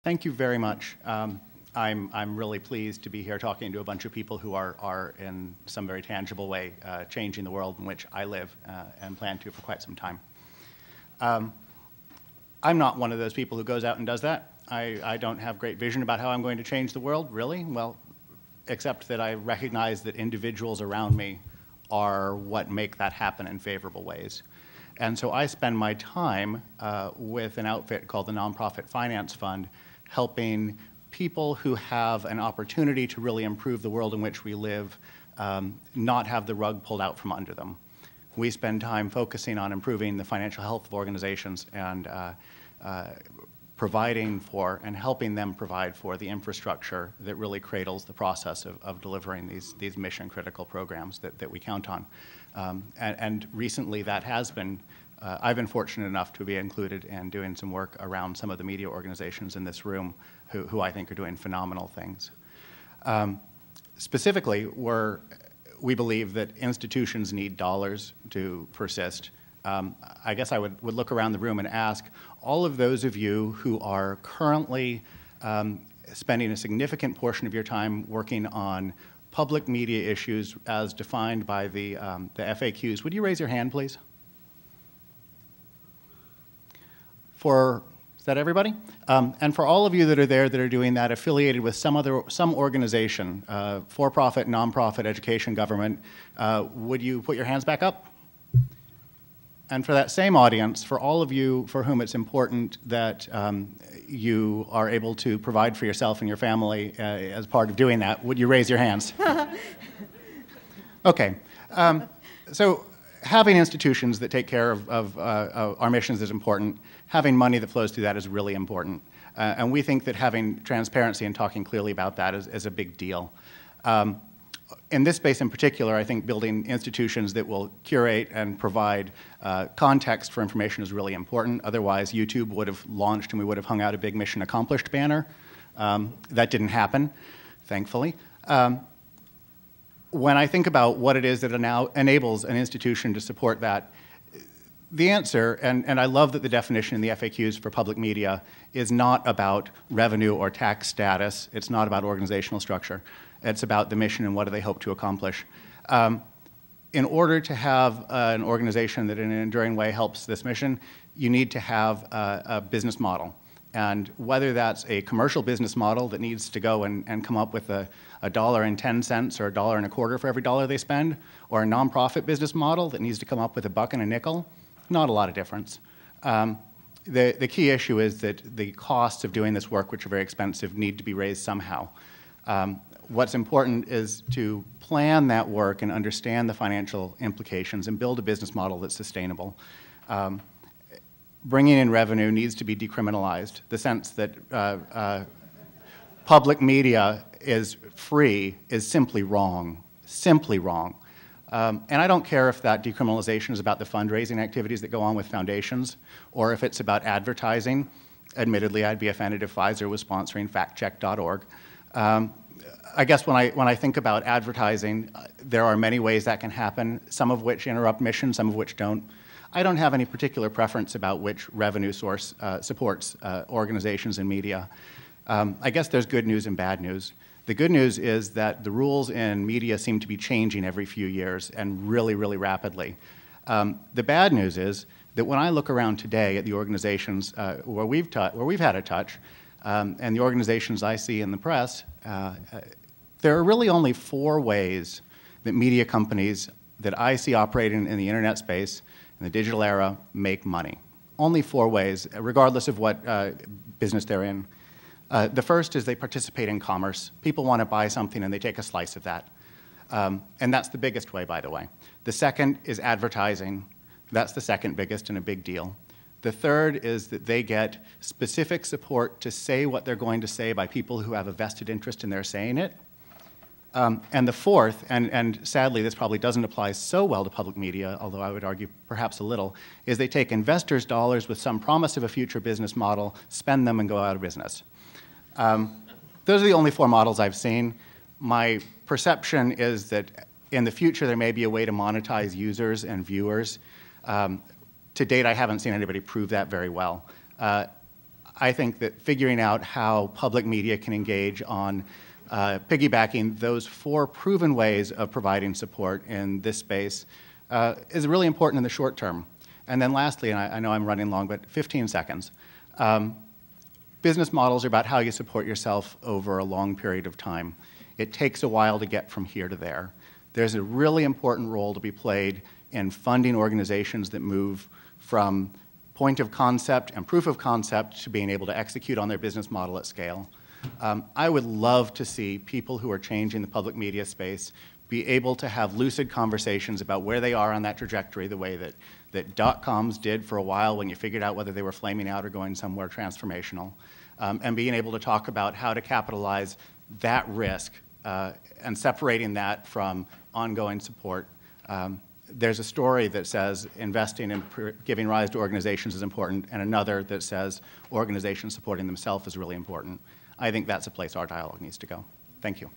Thank you very much. I'm really pleased to be here talking to a bunch of people who are in some very tangible way changing the world in which I live and plan to for quite some time. I'm not one of those people who goes out and does that. I don't have great vision about how I'm going to change the world, really. Well, except that I recognize that individuals around me are what make that happen in favorable ways. And so I spend my time with an outfit called the Nonprofit Finance Fund, helping people who have an opportunity to really improve the world in which we live not have the rug pulled out from under them. We spend time focusing on improving the financial health of organizations and providing for and helping them provide for the infrastructure that really cradles the process of delivering these mission-critical programs that we count on. And recently that has been I've been fortunate enough to be included in doing some work around some of the media organizations in this room who I think are doing phenomenal things. Specifically, we believe that institutions need dollars to persist. I guess I would look around the room and ask all of those of you who are currently spending a significant portion of your time working on public media issues as defined by the FAQs, would you raise your hand, please? Is that everybody? And for all of you that are there that are doing that, affiliated with some organization, for-profit, nonprofit, education, government, would you put your hands back up? And for that same audience, for all of you for whom it's important that you are able to provide for yourself and your family as part of doing that, would you raise your hands? Okay. So having institutions that take care of our missions is important. Having money that flows through that is really important. And we think that having transparency and talking clearly about that is a big deal. In this space in particular, I think building institutions that will curate and provide context for information is really important. Otherwise, YouTube would have launched and we would have hung out a big mission accomplished banner. That didn't happen, thankfully. When I think about what it is that now enables an institution to support that, the answer, and I love that the definition in the FAQs for public media is not about revenue or tax status. It's not about organizational structure. It's about the mission and what do they hope to accomplish. In order to have an organization that in an enduring way helps this mission, you need to have a business model. And whether that's a commercial business model that needs to go and come up with $1.10 or $1.25 for every dollar they spend, or a nonprofit business model that needs to come up with $1 and a nickel, not a lot of difference. The key issue is that the costs of doing this work, which are very expensive, need to be raised somehow. What's important is to plan that work and understand the financial implications and build a business model that's sustainable. Bringing in revenue needs to be decriminalized. The sense that public media is free is simply wrong, simply wrong. And I don't care if that decriminalization is about the fundraising activities that go on with foundations or if it's about advertising. Admittedly, I'd be offended if Pfizer was sponsoring factcheck.org. I guess when I think about advertising, there are many ways that can happen, some of which interrupt mission, some of which don't. I don't have any particular preference about which revenue source supports organizations and media. I guess there's good news and bad news. The good news is that the rules in media seem to be changing every few years and really, really rapidly. The bad news is that when I look around today at the organizations where we've had a touch, and the organizations I see in the press, there are really only 4 ways that media companies that I see operating in the internet space in the digital era make money. Only 4 ways, regardless of what business they're in. The first is they participate in commerce. People want to buy something and they take a slice of that. And that's the biggest way, by the way. The second is advertising. That's the second biggest and a big deal. The third is that they get specific support to say what they're going to say by people who have a vested interest in their saying it. And the fourth, and sadly this probably doesn't apply so well to public media, although I would argue perhaps a little, is they take investors' dollars with some promise of a future business model, spend them, and go out of business. Those are the only 4 models I've seen. My perception is that in the future there may be a way to monetize users and viewers. To date, I haven't seen anybody prove that very well. I think that figuring out how public media can engage on piggybacking those 4 proven ways of providing support in this space is really important in the short term. And then lastly, and I know I'm running long, but 15 seconds. Business models are about how you support yourself over a long period of time. It takes a while to get from here to there. There's a really important role to be played in funding organizations that move from point of concept and proof of concept to being able to execute on their business model at scale. I would love to see people who are changing the public media space be able to have lucid conversations about where they are on that trajectory, the way that dot-coms did for a while when you figured out whether they were flaming out or going somewhere transformational, and being able to talk about how to capitalize that risk and separating that from ongoing support. There's a story that says investing in giving rise to organizations is important, and another that says organizations supporting themselves is really important. I think that's a place our dialogue needs to go. Thank you.